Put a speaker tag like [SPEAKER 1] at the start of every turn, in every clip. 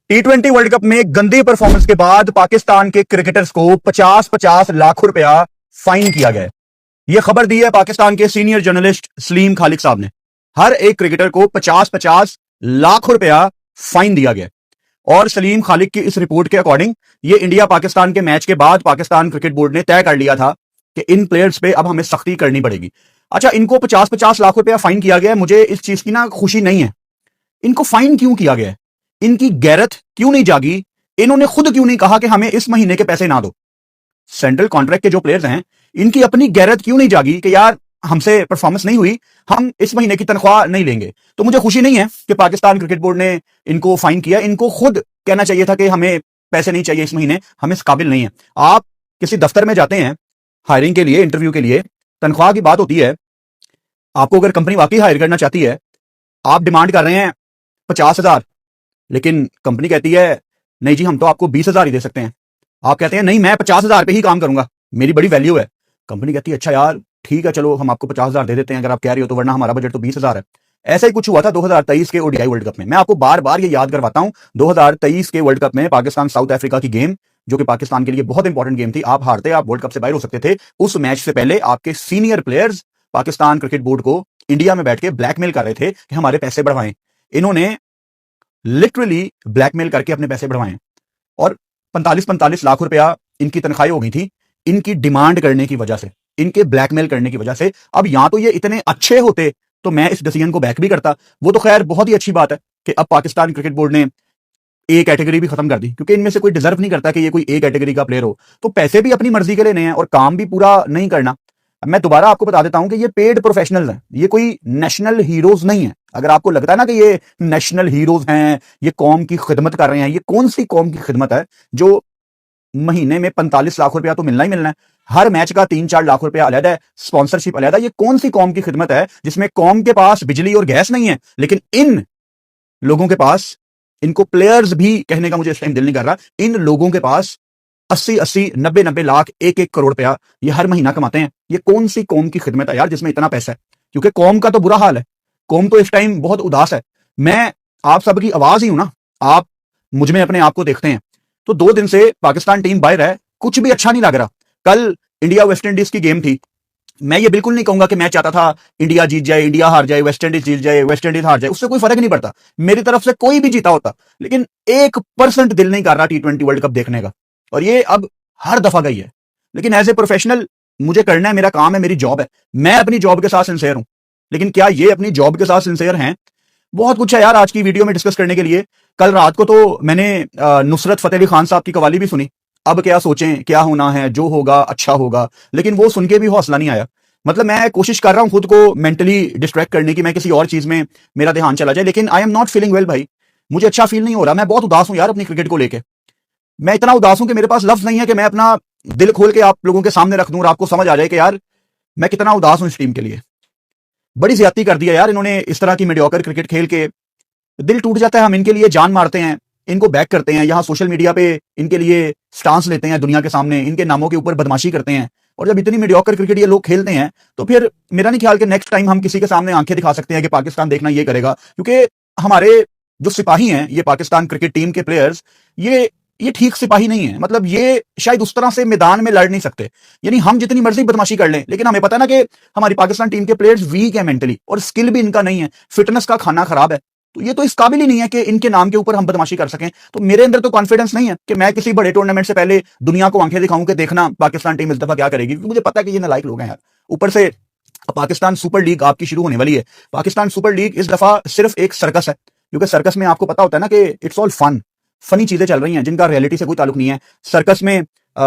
[SPEAKER 1] T20 world cup में गंदी performance के बाद पाकिस्तान के क्रिकेटर्स को 50-50 लाख रुपया फाइन किया गया। यह खबर दी है पाकिस्तान के सीनियर जर्नलिस्ट सलीम खालिक साहब ने। हर एक क्रिकेटर को 50-50 लाख रुपया फाइन दिया गया। और सलीम खालिक की इस रिपोर्ट के अकॉर्डिंग ये इंडिया पाकिस्तान के मैच के बाद पाकिस्तान क्रिकेट बोर्ड ने तय कर लिया था कि इन प्लेयर्स पे अब हमें सख्ती करनी पड़ेगी। अच्छा, इनको 50-50 लाख रुपया फाइन किया गया। मुझे इस चीज की ना खुशी नहीं है। इनको फाइन क्यों किया गया? इनकी गैरत क्यों नहीं जागी? इन्होंने खुद क्यों नहीं कहा कि हमें इस महीने के पैसे ना दो? सेंट्रल कॉन्ट्रैक्ट के जो प्लेयर्स हैं, इनकी अपनी गैरत क्यों नहीं जागी कि यार हमसे परफॉर्मेंस नहीं हुई, हम इस महीने की तनख्वाह नहीं लेंगे? तो मुझे खुशी नहीं है कि पाकिस्तान क्रिकेट बोर्ड ने इनको फाइन किया। इनको खुद कहना चाहिए था कि हमें पैसे नहीं चाहिए इस महीने, हम इस काबिल नहीं है। आप किसी दफ्तर में जाते हैं हायरिंग के लिए, इंटरव्यू के लिए, तनख्वाह की बात होती है। आपको अगर कंपनी वाकई हायर करना चाहती है, आप डिमांड कर रहे हैं 50,000, लेकिन कंपनी कहती है नहीं जी, हम तो आपको 20,000 ही दे सकते हैं। आप कहते हैं नहीं, मैं 50,000 पे ही काम करूंगा, मेरी बड़ी वैल्यू है। कंपनी कहती है अच्छा यार ठीक है, चलो हम आपको 50,000 दे देते हैं अगर आप कह रही हो तो, वरना हमारा बजट तो 20,000 है। ऐसा ही कुछ हुआ था 2023 के ओडीआई वर्ल्ड कप में। मैं आपको बार बार ये याद करवाता हूं, 2023 के वर्ल्ड कप में पाकिस्तान साउथ अफ्रीका की गेम, जो कि पाकिस्तान के लिए बहुत इंपॉर्टेंट गेम थी, आप हारते, आप वर्ल्ड कप से बाहर हो सकते थे। उस मैच से पहले आपके senior players Pakistan cricket board को इंडिया में बैठ के ब्लैकमेल कर रहे थे कि हमारे पैसे बढ़वाएं। इन्होंने लिटरली ब्लैकमेल करके अपने पैसे बढ़वाए और 45-45 लाख रुपया इनकी तनख्वाही हो गई थी, इनकी डिमांड करने की वजह से, इनके ब्लैकमेल करने की वजह से। अब यहां तो ये इतने अच्छे होते तो मैं इस डिसीजन को बैक भी करता। वो तो खैर बहुत ही अच्छी बात है कि अब पाकिस्तान क्रिकेट बोर्ड ने ए कैटेगरी भी खत्म कर दी, क्योंकि इनमें से कोई डिजर्व नहीं करता कि ये कोई ए कैटेगरी का प्लेयर हो। तो पैसे भी अपनी मर्जी के लेने हैं और काम भी पूरा नहीं करना। अब मैं दोबारा आपको बता देता हूं कि ये पेड प्रोफेशनल्स हैं, ये कोई नेशनल हीरोज नहीं है। अगर आपको लगता है ना कि ये नेशनल हीरोज हैं, ये कौम की खिदमत कर रहे हैं, ये कौन सी कौम की खिदमत है जो महीने में 45 लाख रुपया तो मिलना ही मिलना है, हर मैच का 3-4 लाख रुपया अलग है, स्पॉन्सरशिप अलग है। ये कौन सी कौम की खिदमत है जिसमें कौम के पास बिजली और गैस नहीं है, लेकिन इन लोगों के पास, इनको प्लेयर्स भी कहने का मुझे इस टाइम दिल नहीं कर रहा, इन लोगों के पास 80-80, 90-90 लाख, 1-1 करोड़ रुपया ये हर महीना कमाते हैं। ये कौन सी कौम की खिदमत है यार जिसमें इतना पैसा है? क्योंकि कौम का तो बुरा हाल है, कौम तो इस टाइम बहुत उदास है। मैं आप सबकी आवाज ही हूं ना, आप मुझ में अपने आप को देखते हैं। तो 2 दिन से पाकिस्तान टीम बाहर है, कुछ भी अच्छा नहीं लग रहा। कल इंडिया वेस्ट इंडीज की गेम थी। मैं ये बिल्कुल नहीं कहूंगा कि मैं चाहता था इंडिया जीत जाए, इंडिया हार जाए, वेस्ट इंडीज जीत जाए, वेस्ट इंडीज हार जाए, उससे कोई फर्क नहीं पड़ता। मेरी तरफ से कोई भी जीता होता, लेकिन 1% दिल नहीं कर रहा T20 वर्ल्ड कप देखने का। और ये अब हर दफा गई है। लेकिन एज ए प्रोफेशनल मुझे करना है, मेरा काम है, मेरी जॉब है, मैं अपनी जॉब के साथ सिंसियर हूं। लेकिन क्या ये अपनी जॉब के साथ सिंसियर हैं? बहुत कुछ है यार आज की वीडियो में डिस्कस करने के लिए। कल रात को तो मैंने नुसरत फतेह अली खान साहब की कवाली भी सुनी, अब क्या सोचें, क्या होना है, जो होगा अच्छा होगा। लेकिन वो सुन के भी हौसला नहीं आया। मतलब मैं कोशिश कर रहा हूं खुद को मेंटली डिस्ट्रैक्ट करने की, मैं किसी और चीज में मेरा ध्यान चला जाए, लेकिन I am not feeling well भाई। मुझे अच्छा फील नहीं हो रहा, मैं बहुत उदास हूं यार अपनी क्रिकेट को लेके। मैं इतना उदास हूं कि मेरे पास लफ्ज नहीं है कि मैं अपना दिल खोल के आप लोगों के सामने रख दूं और आपको समझ आ जाए कि यार मैं कितना उदास हूं इस टीम के लिए। बड़ी ज्यादती कर दिया यार इन्होंने, इस तरह की मीडियोकर क्रिकेट खेल के दिल टूट जाता है। हम इनके लिए जान मारते हैं, इनको बैक करते हैं, यहां सोशल मीडिया पे इनके लिए स्टांस लेते हैं, दुनिया के सामने इनके नामों के ऊपर बदमाशी करते हैं। और जब इतनी मीडियोकर क्रिकेट ये लोग खेलते हैं तो फिर मेरा नहीं ख्याल कि नेक्स्ट टाइम हम किसी के सामने आंखें दिखा सकते हैं कि पाकिस्तान देखना ये करेगा। क्योंकि हमारे जो सिपाही हैं, ये पाकिस्तान क्रिकेट टीम के प्लेयर्स, ये ठीक सिपाही नहीं है। मतलब ये शायद उस तरह से मैदान में लड़ नहीं सकते। यानी हम जितनी मर्जी बदमाशी कर लें, लेकिन हमें पता ना कि हमारी पाकिस्तान टीम के प्लेयर्स वीक है मेंटली, और स्किल भी इनका नहीं है, फिटनेस का खाना खराब है। तो ये तो इस काबिल ही नहीं है कि इनके नाम के ऊपर हम बदमाशी कर सकें। तो मेरे अंदर तो कॉन्फिडेंस नहीं है कि मैं किसी बड़े टूर्नामेंट से पहले दुनिया को आंखें दिखाऊं कि देखना पाकिस्तान टीम इस दफा क्या करेगी, क्योंकि मुझे पता है कि ये नालायक लोग हैं यार। ऊपर से पाकिस्तान सुपर लीग आपकी शुरू होने वाली है। पाकिस्तान सुपर लीग इस दफा सिर्फ एक सर्कस है, क्योंकि सर्कस में आपको पता होता है ना कि इट्स ऑल फनी चीजें चल रही हैं जिनका रियलिटी से कोई ताल्लुक नहीं है। सर्कस में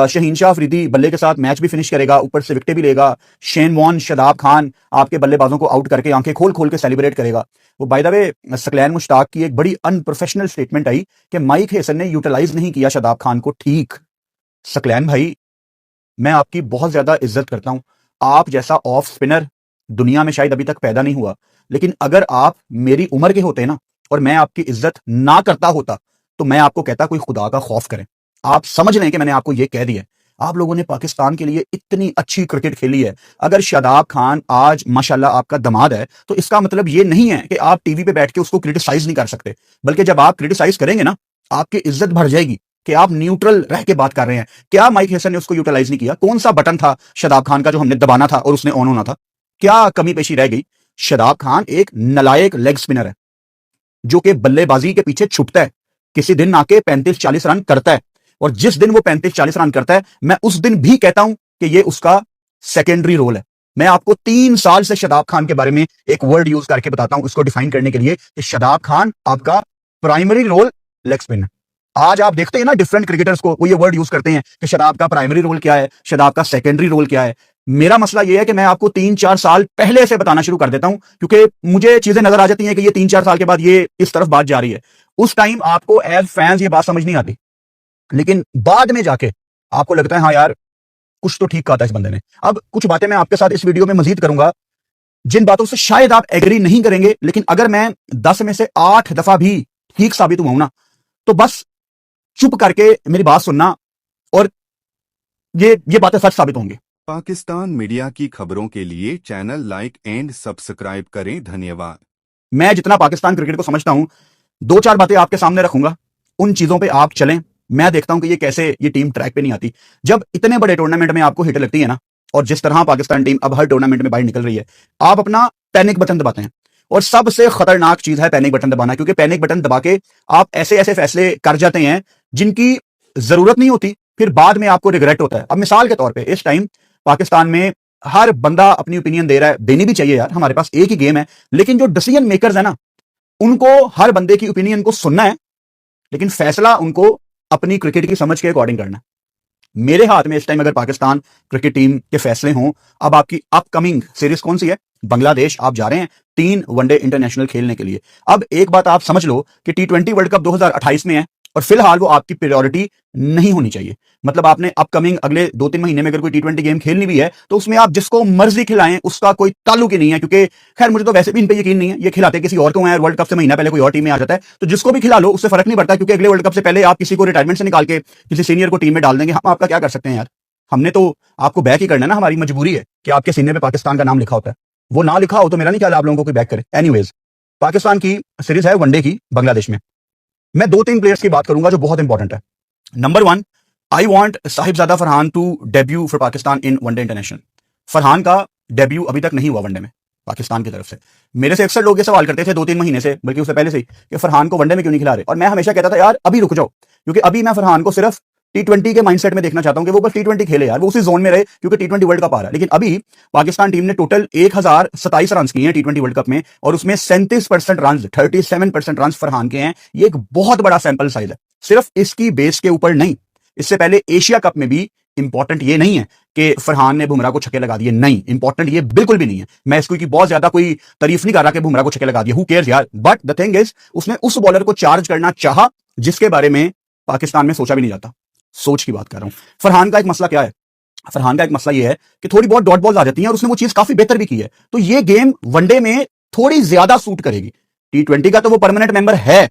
[SPEAKER 1] शहीन शाह अफरीदी बल्ले के साथ मैच भी फिनिश करेगा, ऊपर से विकेट भी लेगा। शेन वॉर्न, शादाब खान आपके बल्लेबाजों को आउट करके आंखें खोल खोल के सेलिब्रेट करेगा। वो by the way Saqlain Mushtaq की एक बड़ी अनप्रोफेशनल स्टेटमेंट आई कि माइक हेसन ने यूटिलाइज नहीं किया शादाब खान को ठीक। सकलैन भाई, मैं आपकी बहुत ज्यादा इज्जत करता हूं, आप जैसा ऑफ स्पिनर दुनिया में शायद अभी तक पैदा नहीं हुआ। लेकिन अगर आप मेरी उम्र के होते ना और मैं आपकी इज्जत ना करता होता तो मैं आपको कहता कोई खुदा का खौफ करें। आप समझ लें कि मैंने आपको यह कह दिया। आप लोगों ने पाकिस्तान के लिए इतनी अच्छी क्रिकेट खेली है। अगर शादाब खान आज माशाल्लाह आपका दामाद है, तो इसका मतलब ये नहीं है कि आप टीवी पे बैठ के उसको क्रिटिसाइज नहीं कर सकते, बल्कि जब आप क्रिटिसाइज करेंगे ना आपकी इज्जत बढ़ जाएगी कि आप न्यूट्रल रह के बात कर रहे हैं। क्या माइक हेसन ने उसको यूटिलाइज नहीं किया? कौन सा बटन था शादाब खान का जो हमने दबाना था और उसने ऑन होना था? क्या कमी पेशी रह गई? शादाब खान एक नलायक लेग स्पिनर है जो कि बल्लेबाजी के पीछे छुपता है, किसी दिन आके 35-40 रन करता है, और जिस दिन वो 35-40 रन करता है मैं उस दिन भी कहता हूं कि ये उसका सेकेंडरी रोल है। मैं आपको 3 साल से शादाब खान के बारे में एक वर्ड यूज करके बताता हूं इसको डिफाइन करने के लिए कि शादाब खान आपका प्राइमरी रोल लेग स्पिन है। आज आप देखते हैं ना डिफरेंट क्रिकेटर्स को वो ये वर्ड यूज करते हैं कि शादाब का प्राइमरी रोल क्या है, शादाब का सेकेंडरी रोल क्या है। मेरा मसला ये है कि मैं आपको 3-4 साल पहले से बताना शुरू कर देता हूं क्योंकि मुझे चीजें नजर आ जाती हैं कि ये 3-4 साल के बाद ये इस तरफ बात जा रही है। उस टाइम आपको एज फैंस ये बात समझ नहीं आती, लेकिन बाद में जाके आपको लगता है हाँ यार कुछ तो ठीक कहा था इस बंदे ने। अब कुछ बातें मैं आपके साथ इस वीडियो में मजीद करूंगा जिन बातों से शायद आप एग्री नहीं करेंगे, लेकिन अगर मैं 10 में से 8 दफा भी ठीक साबित हुआ हूं ना तो बस चुप करके मेरी बात सुनना और ये बातें सच साबित होंगी।
[SPEAKER 2] पाकिस्तान मीडिया की खबरों के लिए चैनल लाइक एंड सब्सक्राइब करें। धन्यवाद।
[SPEAKER 1] मैं जितना पाकिस्तान क्रिकेट को समझता हूं 2-4 बातें आपके सामने रखूंगा, उन चीजों पे आप चलें। मैं देखता हूं कि ये टीम ट्रैक पे नहीं आती। जब इतने बड़े टूर्नामेंट में आपको हिट लगती है ना, और जिस तरह पाकिस्तान टीम अब हर टूर्नामेंट में बाहर निकल रही है, आप अपना पैनिक बटन दबाते हैं। और सबसे खतरनाक चीज है पैनिक बटन दबाना, क्योंकि पैनिक बटन दबा के आप ऐसे ऐसे फैसले कर जाते हैं जिनकी जरूरत नहीं होती, फिर बाद में आपको रिग्रेट होता है। अब मिसाल के तौर पर इस टाइम पाकिस्तान में हर बंदा अपनी ओपिनियन दे रहा है, देनी भी चाहिए यार, हमारे पास एक ही गेम है, लेकिन जो डिसीजन मेकर्स है ना उनको हर बंदे की ओपिनियन को सुनना है, लेकिन फैसला उनको अपनी क्रिकेट की समझ के अकॉर्डिंग करना है। मेरे हाथ में इस टाइम अगर पाकिस्तान क्रिकेट टीम के फैसले हों, अब आपकी अपकमिंग सीरीज कौन सी है? बांग्लादेश आप जा रहे हैं 3 वनडे इंटरनेशनल खेलने के लिए। अब एक बात आप समझ लो कि T20 वर्ल्ड कप 2028 में है और फिलहाल वो आपकी प्रायोरिटी नहीं होनी चाहिए। मतलब आपने अपकमिंग अगले 2-3 महीने में अगर कोई T20 गेम खेलनी भी है तो उसमें आप जिसको मर्जी खिलाएं, उसका कोई ताल्लुक ही नहीं है, क्योंकि खैर मुझे तो वैसे भी इन पे यकीन नहीं है, ये खिलाते किसी और को हैं। वर्ल्ड कप से महीना पहले कोई और टीम में आ जाता है तो जिसको भी खिला लो उससे फर्क नहीं पड़ता, क्योंकि अगले वर्ल्ड कप से पहले आप किसी को रिटायरमेंट से निकाल के किसी सीनियर को टीम में डाल देंगे। हम आपका क्या कर सकते हैं यार? हमने तो आपको बैक ही करना है ना, हमारी मजबूरी है कि आपके सीने पे पाकिस्तान का नाम लिखा होता है। वो ना लिखा हो तो मेरा नहीं ख्याल आप लोगों को कोई बैक करे। एनीवेज, पाकिस्तान की सीरीज है वनडे की बांग्लादेश में। मैं 2-3 प्लेयर्स की बात करूंगा जो बहुत इंपॉर्टेंट है। Number 1, I want Sahibzada Farhan to debut for Pakistan in one day international. Farhan का डेब्यू अभी तक नहीं हुआ वनडे में पाकिस्तान की तरफ से। मेरे से अक्सर लोग ये सवाल करते थे 2-3 महीने से, बल्कि उससे पहले से ही, कि फरहान को वनडे में क्यों नहीं खिला रहे। और मैं हमेशा कहता था यार अभी रुक जाओ, क्योंकि अभी मैं फरहान को सिर्फ T20 के माइंडसेट में देखना चाहता हूं कि वो बस T20 खेले यार, वो उसी जोन में रहे, क्योंकि T20 वर्ल्ड कप आ रहा है। लेकिन अभी पाकिस्तान टीम ने टोटल 1027 रन किए हैं T20 वर्ल्ड कप में, और उसमें 37% रन 37% रन फरहान के हैं। ये एक बहुत बड़ा सैंपल साइज है, सिर्फ इसकी बेस के ऊपर नहीं। इससे पहले एशिया कप में भी इंपॉर्टेंट ये नहीं है कि फरहान ने बुमराह को छक्के लगा दिए, नहीं, इंपॉर्टेंट ये बिल्कुल भी नहीं है। मैं इसको की बहुत ज्यादा कोई तारीफ नहीं कर रहा कि बुमराह को छक्के लगा दिए, हु केयर्स यार, बट द थिंग इज उसने उस बॉलर को चार्ज करना चाहा जिसके बारे में पाकिस्तान में सोचा भी नहीं जाता। सोच की बात कर रहा हूं। फरहान का एक मसला क्या है? फरहान का एक मसला यह है कि थोड़ी बहुत डॉट बॉल्स आ जाती हैं, और उसने वो चीज काफी बेहतर भी की है, तो ये गेम वनडे में थोड़ी ज्यादा सूट करेगी। T20 का तो वो परमानेंट मेंबर है,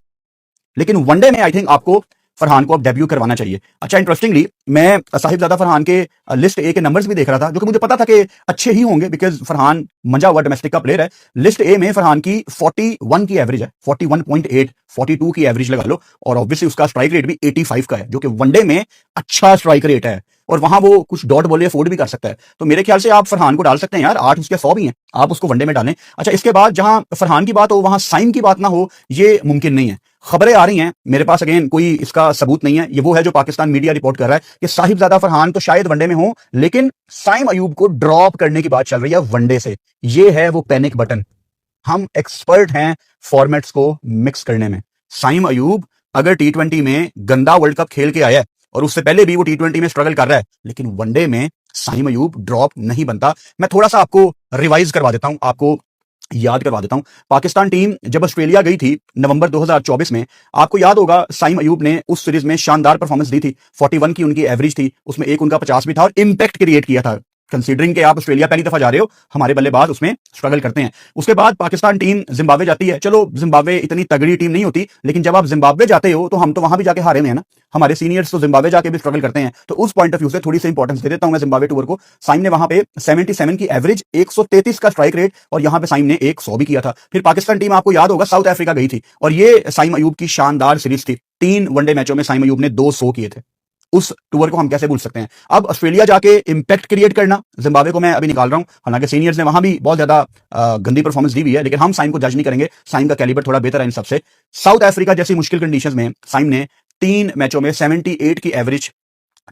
[SPEAKER 1] लेकिन वनडे में आई थिंक आपको फरहान को अब डेब्यू करवाना चाहिए। अच्छा, इंटरेस्टिंगली मैं साहिबजादा फरहान के लिस्ट ए के नंबर्स भी देख रहा था, जो कि मुझे पता था कि अच्छे ही होंगे, बिकॉज फरहान मंजा हुआ डोमेस्टिक का प्लेयर है। लिस्ट ए में फरहान की 41 की एवरेज है, 41.8, 42 की एवरेज लगा लो, और ऑब्वियसली उसका स्ट्राइक रेट भी 85 का है, जो कि वनडे में अच्छा स्ट्राइक रेट है, और वहां वो कुछ डॉट बॉल अफोर्ड भी कर सकता है। तो मेरे ख्याल से आप फरहान को डाल सकते हैं यार, 8 उसके 100 भी हैं, आप उसको वनडे में डालें। अच्छा, इसके बाद जहां फरहान की बात हो वहां साइम की बात ना हो, ये मुमकिन नहीं है। खबरें आ रही हैं मेरे पास, अगेन कोई इसका सबूत नहीं है, ये वो है जो पाकिस्तान मीडिया रिपोर्ट कर रहा है कि साहिबजादा फरहान तो शायद वनडे में हो, लेकिन साइम अयूब को ड्रॉप करने की बात चल रही है वनडे से। ये है वो पैनिक बटन। हम एक्सपर्ट हैं फॉर्मेट्स को मिक्स करने में। साइम अयूब अगर T20 में गंदा वर्ल्ड कप खेल के आया है, और उससे पहले भी वो T20 में स्ट्रगल कर रहा है, लेकिन वनडे में साइम अयूब ड्रॉप नहीं बनता। मैं थोड़ा सा आपको रिवाइज करवा देता हूं, आपको याद करवा देता हूं। पाकिस्तान टीम जब ऑस्ट्रेलिया गई थी नवंबर 2024 में, आपको याद होगा साइम अयूब ने उस सीरीज में शानदार परफॉर्मेंस दी थी। 41 की उनकी एवरेज थी, उसमें एक उनका 50 भी था, और इंपैक्ट क्रिएट किया था। कंसीडरिंग कि आप ऑस्ट्रेलिया पहली दफा जा रहे हो, हमारे बल्लेबाज उसमें स्ट्रगल करते हैं। उसके बाद पाकिस्तान टीम जिम्बाब्वे जाती है। चलो, जिम्बाब्वे इतनी तगड़ी टीम नहीं होती, लेकिन जब आप जिम्बाब्वे जाते हो तो हम तो वहां भी जाके हारे में है ना, हमारे सीनियर्स तो जिम्बाब्वे जाके भी स्ट्रगल करते हैं। तो उस पॉइंट ऑफ व्यू से थोड़ी सी इंपॉर्टेंस दे देता हूं मैं जिम्बाब्वे टूर को। साइम ने वहां पे 77 की एवरेज, 133 का स्ट्राइक रेट, और यहां पे साइम ने 100 भी किया था। फिर पाकिस्तान टीम आपको याद होगा साउथ अफ्रीका गई थी, और ये साइम अयूब की शानदार सीरीज थी। 3 वनडे मैचों में साइम अयूब ने 200 किए थे। उस टूर को हम कैसे भूल सकते हैं। अब ऑस्ट्रेलिया जाके इंपैक्ट क्रिएट करना, जिम्बाब्वे को मैं अभी निकाल रहा हूं, हालांकि सीनियर्स ने वहां भी बहुत ज्यादा गंदी परफॉर्मेंस दी हुई है, लेकिन हम साइम को जज नहीं करेंगे, साइम का कैलिबर थोड़ा बेहतर है इन सबसे। साउथ अफ्रीका जैसी मुश्किल कंडीशंस में साइम ने 3 मैचों में 78 की एवरेज,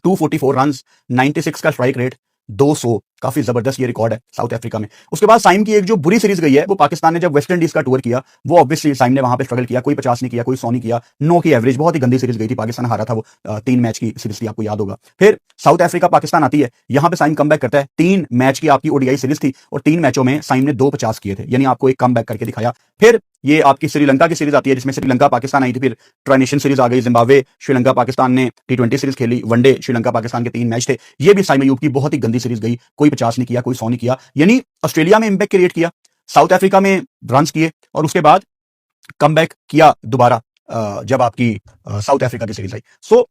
[SPEAKER 1] 244 रन, 96 का स्ट्राइक रेट, 200, काफी जबरदस्त ये रिकॉर्ड है साउथ अफ्रीका में। उसके बाद साइम की एक जो बुरी सीरीज गई है वो पाकिस्तान ने जब वेस्ट इंडीज का टूर किया, वो ऑब्वियसली साइम ने वहां पे स्ट्रगल किया, कोई 50 नहीं किया, कोई 100 नहीं किया, 9 की एवरेज, बहुत ही गंदी सीरीज गई थी, पाकिस्तान हारा था वो 3 मैच की सीरीज थी, आपको याद होगा। फिर साउथ अफ्रीका पाकिस्तान आती है, यहां पे साइम कमबैक करता है, 3 मैच की आपकी ओडीआई सीरीज थी और 3 मैचों में साइम ने 250 किए थे, यानी आपको एक कमबैक करके दिखाया। फिर ये आपकी श्रीलंका की सीरीज आती है जिसमें श्रीलंका पाकिस्तान आई थी, फिर ट्राइनेशन सीरीज आ गई, जिम्बाब्वे श्रीलंका पाकिस्तान ने T20 सीरीज खेली, वनडे श्रीलंका पाकिस्तान के 3 मैच थे, ये भी साइम अयूब की बहुत ही गंदी सीरीज गई, कोई 50 नहीं किया, कोई 100 नहीं किया, यानी ऑस्ट्रेलिया में इंपैक्ट क्रिएट किया, साउथ अफ्रीका में रन्स किए और उसके बाद कमबैक किया दोबारा जब आपकी साउथ अफ्रीका की सीरीज आई। सो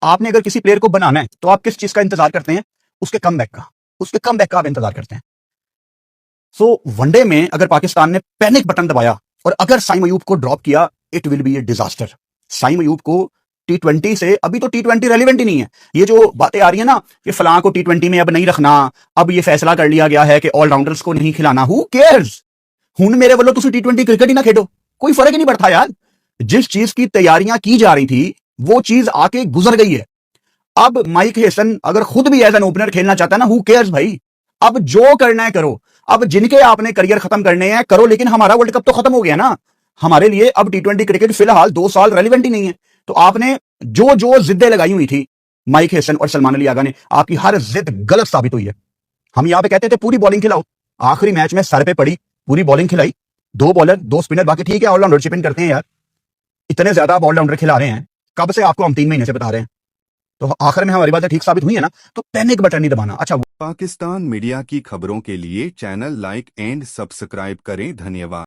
[SPEAKER 1] आपने अगर किसी प्लेयर को बनाना है तो आप किस चीज का इंतजार करते हैं, उसके कमबैक का आप इंतजार करते हैं। सो वनडे में अगर पाकिस्तान ने पैनिक बटन दबाया और अगर साइम अयूब को ड्रॉप किया, it will be a disaster. Saim Ayub को T20 से, अभी तो T20 रेलिवेंट ही नहीं है, ये जो बातें आ रही है ना कि फलां को T20 में अब नहीं रखना, अब ये फैसला कर लिया गया है कि ऑलराउंडर्स को नहीं खिलाना, हु केयर्स, हुन मेरे वालों तुसी T20 क्रिकेट ही ना खेडो, कोई फर्क ही नहीं पड़ता यार। जिस चीज की तैयारियां की जा रही थी वो चीज आके गुजर गई है। अब माइक हेसन अगर खुद भी एज एन ओपनर खेलना चाहता है ना, हु केयर्स भाई, अब जो करना है करो, अब जिनके आपने करियर खत्म करने हैं करो, लेकिन हमारा वर्ल्ड कप तो खत्म हो गया ना, हमारे लिए अब T20 क्रिकेट फिलहाल 2 साल रेलिवेंट ही नहीं है। तो आपने जो जो जिद्दें लगाई हुई थी, माइक हेसन और सलमान अली आगा ने, आपकी हर जिद गलत साबित हुई है। हम यहां पे कहते थे पूरी बॉलिंग खिलाओ, आखिरी मैच में सर पे पड़ी, पूरी बॉलिंग खिलाई, 2 बॉलर 2 स्पिनर, बाकी ठीक है ऑलराउंडर चिप इन करते हैं यार, इतने ज्यादा आप ऑलराउंडर खिला रहे हैं, कब से आपको हम 3 महीने से बता रहे हैं, तो आखिर में हमारी बातें ठीक साबित हुई है ना, तो पैनिक बटन नहीं दबाना। अच्छा,
[SPEAKER 2] पाकिस्तान मीडिया की खबरों के लिए चैनल लाइक एंड सब्सक्राइब करें। धन्यवाद।